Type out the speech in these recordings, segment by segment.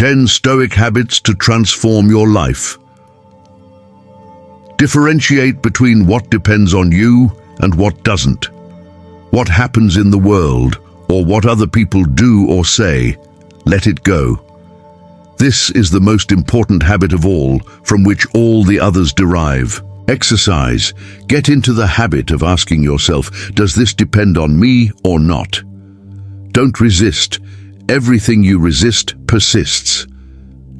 10 Stoic habits to transform your life. Differentiate between what depends on you and what doesn't. What happens in the world, or what other people do or say, let it go. This is the most important habit of all, from which all the others derive. Exercise. Get into the habit of asking yourself, does this depend on me or not? Don't resist. Everything you resist persists.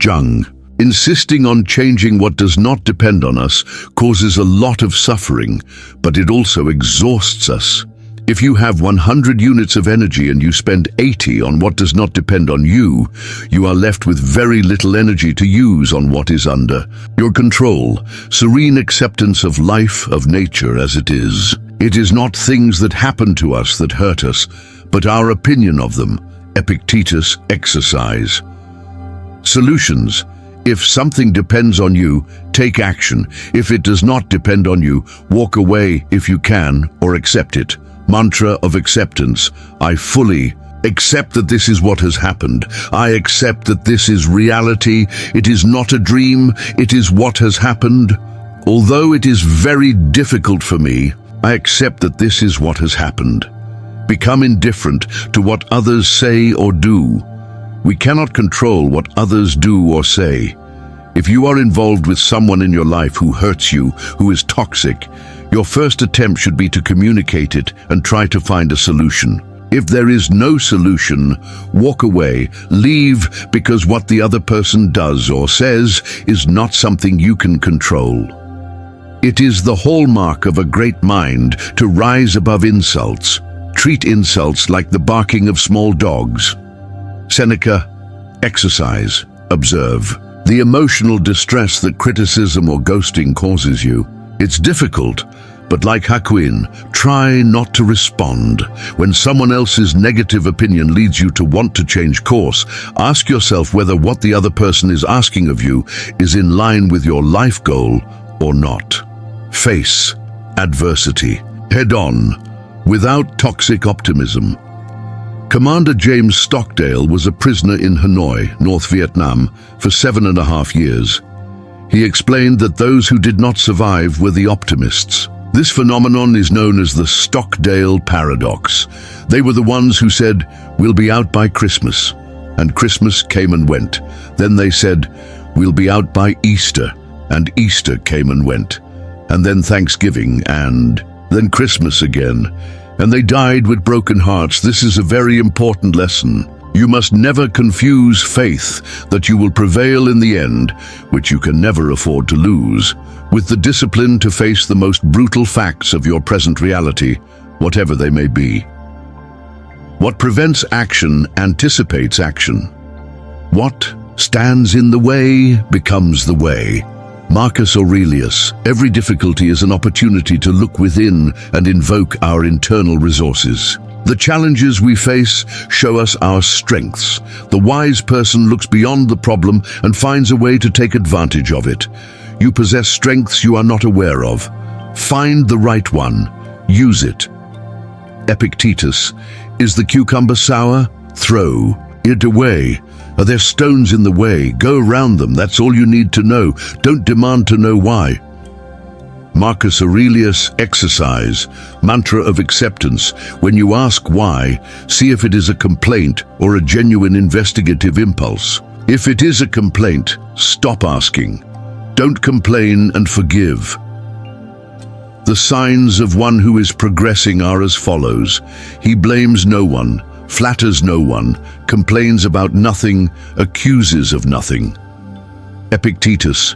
Jung. Insisting on changing what does not depend on us causes a lot of suffering, but it also exhausts us. If you have 100 units of energy and you spend 80 on what does not depend on you, you are left with very little energy to use on what is under your control. Serene acceptance of life, of nature as it is. It is not things that happen to us that hurt us, but our opinion of them. Epictetus. Exercise. Solutions. If something depends on you, take action. If it does not depend on you, walk away if you can, or accept it. Mantra of acceptance. I fully accept that this is what has happened. I accept that this is reality. It is not a dream. It is what has happened. Although it is very difficult for me, I accept that this is what has happened. Become indifferent to what others say or do. We cannot control what others do or say. If you are involved with someone in your life who hurts you, who is toxic, your first attempt should be to communicate it and try to find a solution. If there is no solution, walk away, leave, because what the other person does or says is not something you can control. It is the hallmark of a great mind to rise above insults. Treat insults like the barking of small dogs. Seneca. Exercise. Observe. The emotional distress that criticism or ghosting causes you. It's difficult, but like Hakuin, try not to respond. When someone else's negative opinion leads you to want to change course, ask yourself whether what the other person is asking of you is in line with your life goal or not. Face adversity head on, without toxic optimism. Commander James Stockdale was a prisoner in Hanoi, North Vietnam, for 7.5 years. He explained that those who did not survive were the optimists. This phenomenon is known as the Stockdale paradox. They were the ones who said, "We'll be out by Christmas." And Christmas came and went. Then they said, "We'll be out by Easter." And Easter came and went. And then Thanksgiving, and then Christmas again. And they died with broken hearts. This is a very important lesson. You must never confuse faith that you will prevail in the end, which you can never afford to lose, with the discipline to face the most brutal facts of your present reality, whatever they may be. What prevents action anticipates action. What stands in the way becomes the way. Marcus Aurelius. Every difficulty is an opportunity to look within and invoke our internal resources. The challenges we face show us our strengths. The wise person looks beyond the problem and finds a way to take advantage of it. You possess strengths you are not aware of. Find the right one. Use it. Epictetus. Is the cucumber sour? Throw it away. Are there stones in the way? Go around them. That's all you need to know. Don't demand to know why. Marcus Aurelius. Exercise. Mantra of acceptance. When you ask why, see if it is a complaint or a genuine investigative impulse. If it is a complaint, stop asking. Don't complain and forgive. The signs of one who is progressing are as follows. He blames no one, flatters no one, complains about nothing, accuses of nothing. Epictetus.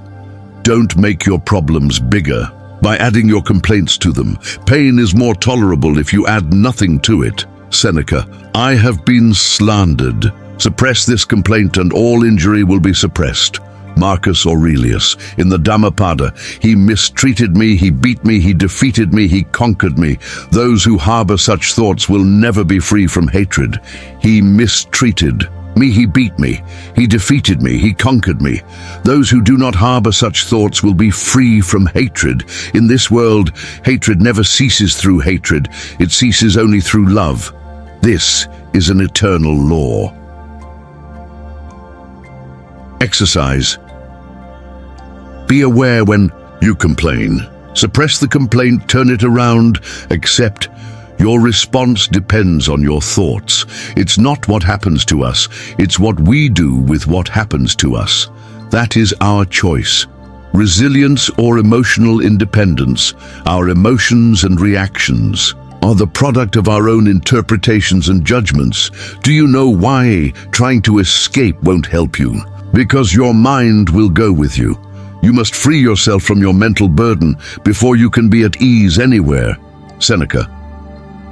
Don't make your problems bigger by adding your complaints to them. Pain is more tolerable if you add nothing to it. Seneca. I have been slandered. Suppress this complaint and all injury will be suppressed. Marcus Aurelius. In the Dhammapada, he mistreated me, he beat me, he defeated me, he conquered me. Those who harbor such thoughts will never be free from hatred. He mistreated me, he beat me, he defeated me, he conquered me. Those who do not harbor such thoughts will be free from hatred. In this world, hatred never ceases through hatred. It ceases only through love. This is an eternal law. Exercise. Be aware when you complain. Suppress the complaint, turn it around, accept. Your response depends on your thoughts. It's not what happens to us, it's what we do with what happens to us. That is our choice. Resilience or emotional independence, our emotions and reactions, are the product of our own interpretations and judgments. Do you know why trying to escape won't help you? Because your mind will go with you. You must free yourself from your mental burden before you can be at ease anywhere. Seneca.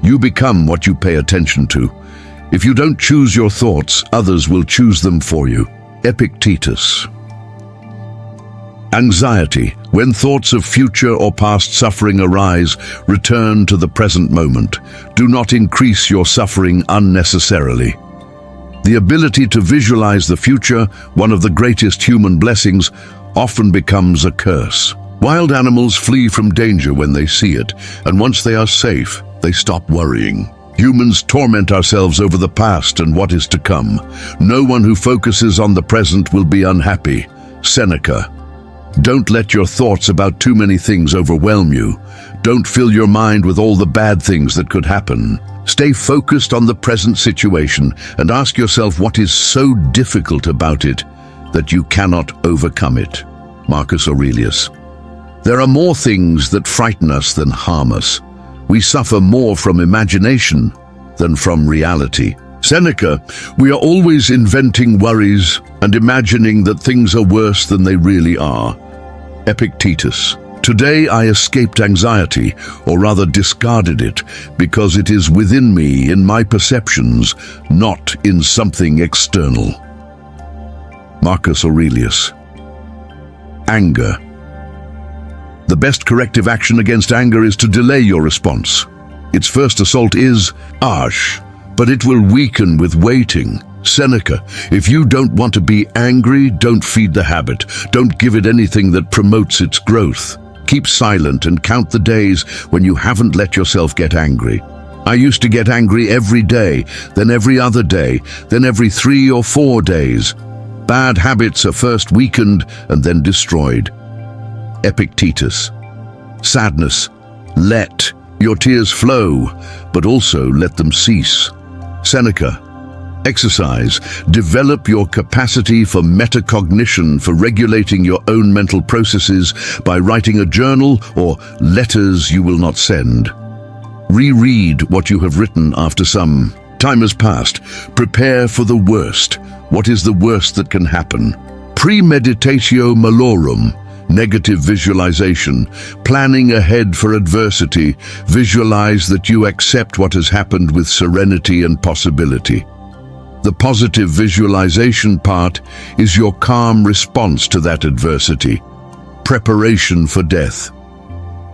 You become what you pay attention to. If you don't choose your thoughts, others will choose them for you. Epictetus. Anxiety. When thoughts of future or past suffering arise, return to the present moment. Do not increase your suffering unnecessarily. The ability to visualize the future, one of the greatest human blessings, often becomes a curse. Wild animals flee from danger when they see it, and once they are safe, they stop worrying. Humans torment ourselves over the past and what is to come. No one who focuses on the present will be unhappy. Seneca. Don't let your thoughts about too many things overwhelm you. Don't fill your mind with all the bad things that could happen. Stay focused on the present situation and ask yourself what is so difficult about it that you cannot overcome it. Marcus Aurelius. There are more things that frighten us than harm us. We suffer more from imagination than from reality. Seneca. We are always inventing worries and imagining that things are worse than they really are. Epictetus. Today I escaped anxiety, or rather discarded it, because it is within me, in my perceptions, not in something external. Marcus Aurelius. Anger. The best corrective action against anger is to delay your response. Its first assault is harsh, but it will weaken with waiting. Seneca. If you don't want to be angry, don't feed the habit. Don't give it anything that promotes its growth. Keep silent and count the days when you haven't let yourself get angry. I used to get angry every day, then every other day, then every 3 or 4 days. Bad habits are first weakened and then destroyed. Epictetus. Sadness. Let your tears flow, but also let them cease. Seneca. Exercise. Develop your capacity for metacognition, for regulating your own mental processes by writing a journal or letters you will not send. Reread what you have written after some time has passed. Prepare for the worst. What is the worst that can happen? Premeditatio malorum. Negative visualization. Planning ahead for adversity. Visualize that you accept what has happened with serenity and possibility. The positive visualization part is your calm response to that adversity. Preparation for death.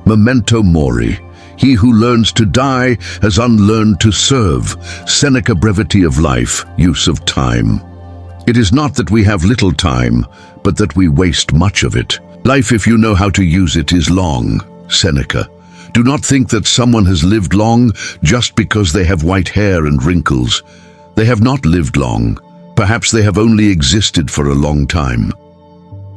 Memento mori. He who learns to die has unlearned to serve. Seneca. Brevity of life, use of time. It is not that we have little time, but that we waste much of it. Life, if you know how to use it, is long. Seneca. Do not think that someone has lived long just because they have white hair and wrinkles. They have not lived long. Perhaps they have only existed for a long time.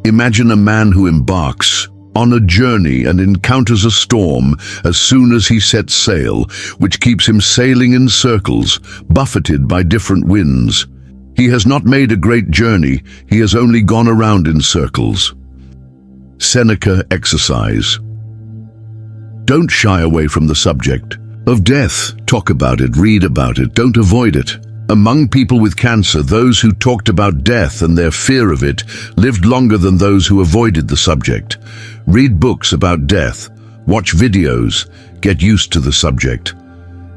Imagine a man who embarks on a journey and encounters a storm as soon as he sets sail, which keeps him sailing in circles, buffeted by different winds. He has not made a great journey, he has only gone around in circles. Seneca. Exercise. Don't shy away from the subject of death. Talk about it, read about it, don't avoid it. Among people with cancer, those who talked about death and their fear of it lived longer than those who avoided the subject. Read books about death, watch videos, get used to the subject.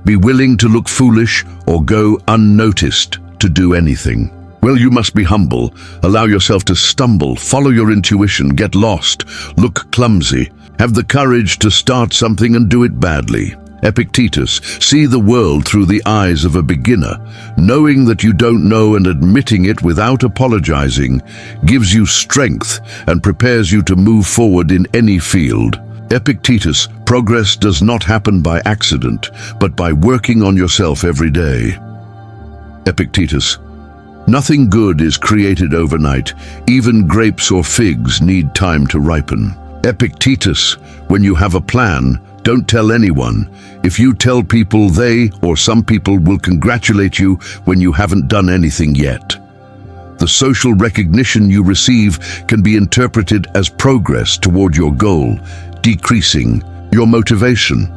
Be willing to look foolish or go unnoticed to do anything. Well, you must be humble, allow yourself to stumble, follow your intuition, get lost, look clumsy, have the courage to start something and do it badly. Epictetus. See the world through the eyes of a beginner. Knowing that you don't know and admitting it without apologizing gives you strength and prepares you to move forward in any field. Epictetus. Progress does not happen by accident, but by working on yourself every day. Epictetus. Nothing good is created overnight. Even grapes or figs need time to ripen. Epictetus, when you have a plan, don't tell anyone. If you tell people, they or some people will congratulate you when you haven't done anything yet. The social recognition you receive can be interpreted as progress toward your goal, decreasing your motivation.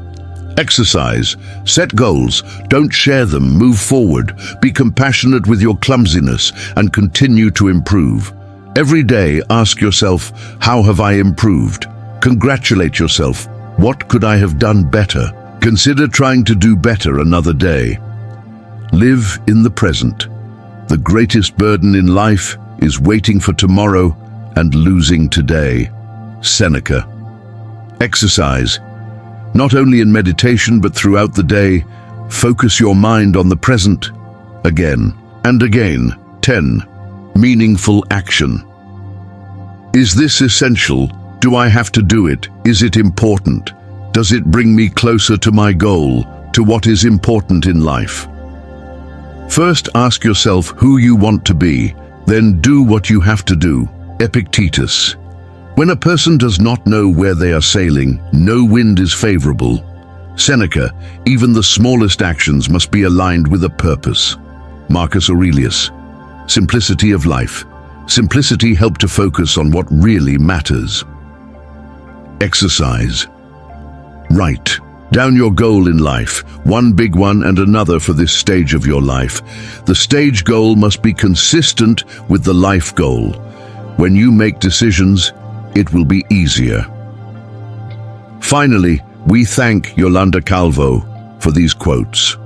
Exercise. Set goals. Don't share them. Move forward. Be compassionate with your clumsiness and continue to improve. Every day, ask yourself, how have I improved? Congratulate yourself. What could I have done better? Consider trying to do better another day. Live in the present. The greatest burden in life is waiting for tomorrow and losing today. Seneca. Exercise. Not only in meditation but throughout the day, focus your mind on the present, again and again. 10. Meaningful action. Is this essential? Do I have to do it? Is it important? Does it bring me closer to my goal, to what is important in life? First, ask yourself who you want to be, then do what you have to do. Epictetus. When a person does not know where they are sailing, no wind is favorable. Seneca. Even the smallest actions must be aligned with a purpose. Marcus Aurelius. Simplicity of life. Simplicity helps to focus on what really matters. Exercise. Write down your goal in life, one big one and another for this stage of your life. The stage goal must be consistent with the life goal. When you make decisions, it will be easier. Finally, we thank Yolanda Calvo for these quotes.